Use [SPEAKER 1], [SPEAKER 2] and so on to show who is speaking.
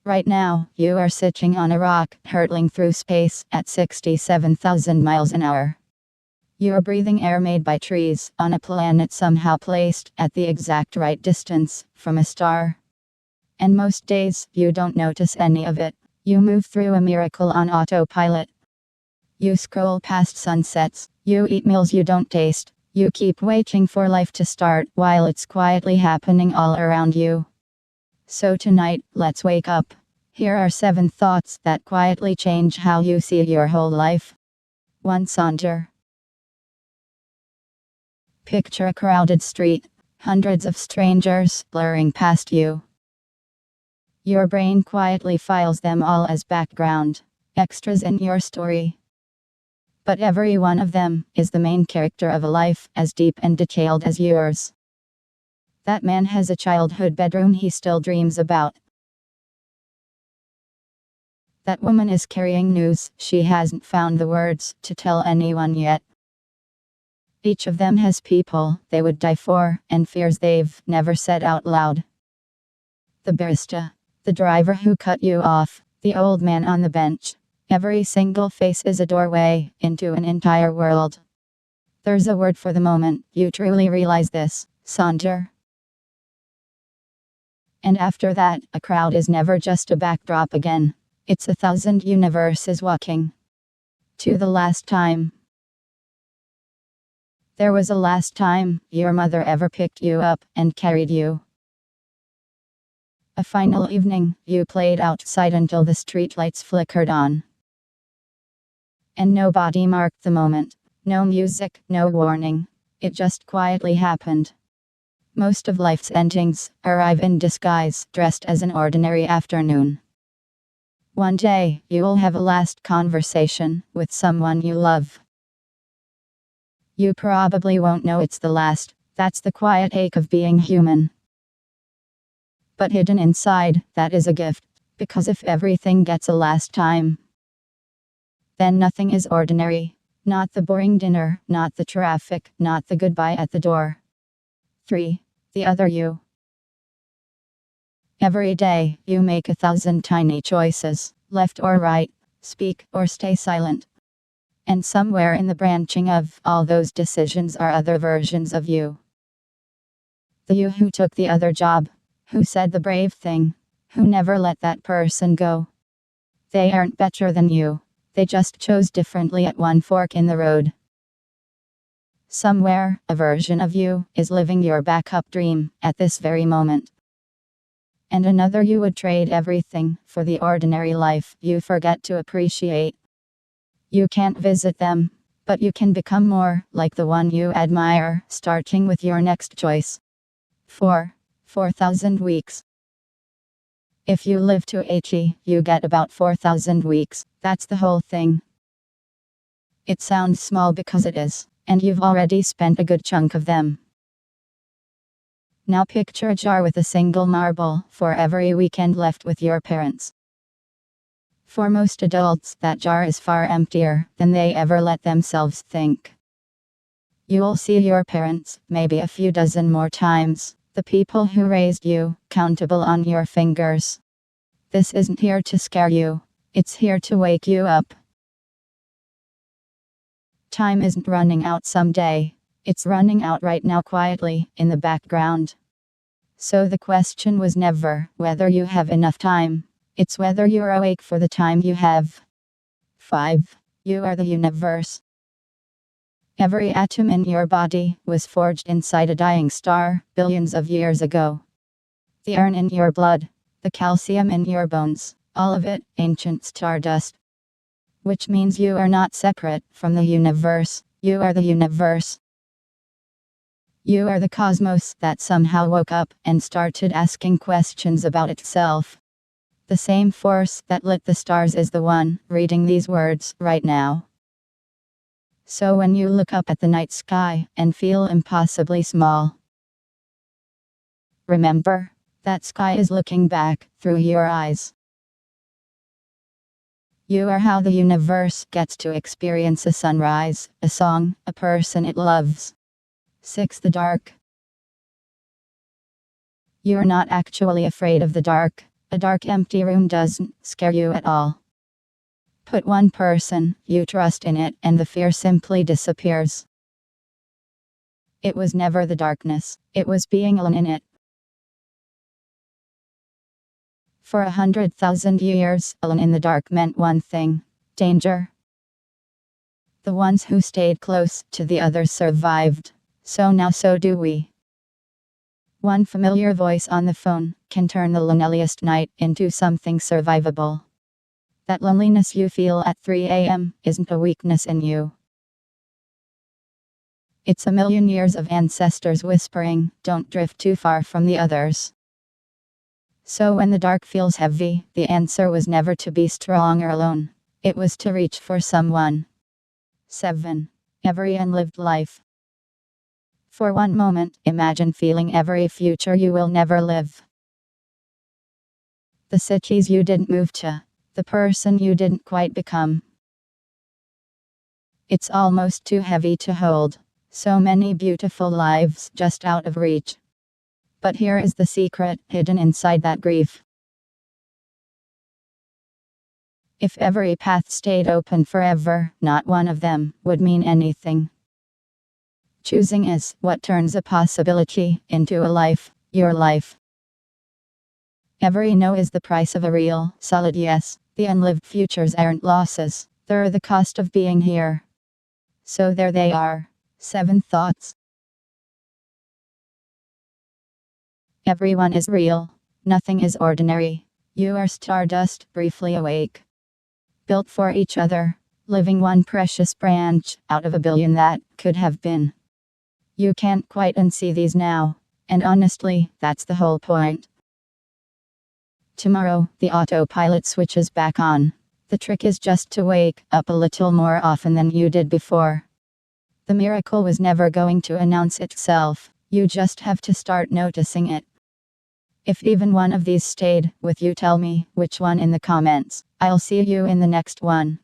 [SPEAKER 1] Right now, you are sitting on a rock, hurtling through space at 67,000 miles an hour. You are breathing air made by trees on a planet somehow placed at the exact right distance from a star. And most days, you don't notice any of it. You move through a miracle on autopilot. You scroll past sunsets. You eat meals you don't taste. You keep waiting for life to start while it's quietly happening all around you. So tonight, let's wake up. Here are 7 thoughts that quietly change how you see your whole life. 1. Sonder. Picture a crowded street. Hundreds of strangers blurring past you. Your brain quietly files them all as background extras in your story. But every one of them is the main character of a life as deep and detailed as yours. That man has a childhood bedroom he still dreams about. That woman is carrying news she hasn't found the words to tell anyone yet. Each of them has people they would die for and fears they've never said out loud. The barista, the driver who cut you off, the old man on the bench. Every single face is a doorway into an entire world. There's a word for the moment you truly realize this: Sonder. And after that, a crowd is never just a backdrop again. It's 1,000 universes walking. To the last time. There was a last time your mother ever picked you up and carried you. A final evening you played outside until the streetlights flickered on. And nobody marked the moment. No music, no warning. It just quietly happened. Most of life's endings arrive in disguise, dressed as an ordinary afternoon. One day, you'll have a last conversation with someone you love. You probably won't know it's the last. That's the quiet ache of being human. But hidden inside, that is a gift. Because if everything gets a last time, then nothing is ordinary. Not the boring dinner, not the traffic, not the goodbye at the door. 3. The other you. Every day, you make 1,000 tiny choices, left or right, speak or stay silent. And somewhere in the branching of all those decisions are other versions of you. The you who took the other job, who said the brave thing, who never let that person go. They aren't better than you. They just chose differently at one fork in the road. Somewhere, a version of you is living your backup dream at this very moment. And another you would trade everything for the ordinary life you forget to appreciate. You can't visit them, but you can become more like the one you admire, starting with your next choice. 4. 4,000 weeks. If you live to 80, you get about 4,000 weeks. That's the whole thing. It sounds small because it is, and you've already spent a good chunk of them. Now picture a jar with a single marble for every weekend left with your parents. For most adults, that jar is far emptier than they ever let themselves think. You'll see your parents, maybe a few dozen more times, the people who raised you, countable on your fingers. This isn't here to scare you. It's here to wake you up. Time isn't running out someday. It's running out right now quietly, in the background. So the question was never whether you have enough time. It's whether you're awake for the time you have. 5. You are the universe. Every atom in your body was forged inside a dying star, billions of years ago. The iron in your blood, the calcium in your bones, all of it, ancient stardust. Which means you are not separate from the universe, you are the universe. You are the cosmos that somehow woke up and started asking questions about itself. The same force that lit the stars is the one reading these words right now. So when you look up at the night sky and feel impossibly small, remember, that sky is looking back through your eyes. You are how the universe gets to experience a sunrise, a song, a person it loves. 6. The dark. You're not actually afraid of the dark. A dark, empty room doesn't scare you at all. Put one person you trust in it, and the fear simply disappears. It was never the darkness, it was being alone in it. For 100,000 years, alone in the dark meant one thing: danger. The ones who stayed close to the others survived. So now so do we. One familiar voice on the phone can turn the loneliest night into something survivable. That loneliness you feel at 3 a.m. isn't a weakness in you. It's a million years of ancestors whispering, don't drift too far from the others. So when the dark feels heavy, the answer was never to be strong or alone. It was to reach for someone. 7. Every unlived life. For one moment, imagine feeling every future you will never live. The cities you didn't move to. The person you didn't quite become. It's almost too heavy to hold. So many beautiful lives just out of reach. But here is the secret hidden inside that grief. If every path stayed open forever, not one of them would mean anything. Choosing is what turns a possibility into a life, your life. Every no is the price of a real, solid yes. The unlived futures aren't losses, they're the cost of being here. So there they are. 7 thoughts. Everyone is real. Nothing is ordinary. You are stardust, briefly awake. Built for each other. Living one precious branch out of a billion that could have been. You can't quite unsee these now. And honestly, that's the whole point. Tomorrow, the autopilot switches back on. The trick is just to wake up a little more often than you did before. The miracle was never going to announce itself. You just have to start noticing it. If even one of these stayed with you, tell me which one in the comments. I'll see you in the next one.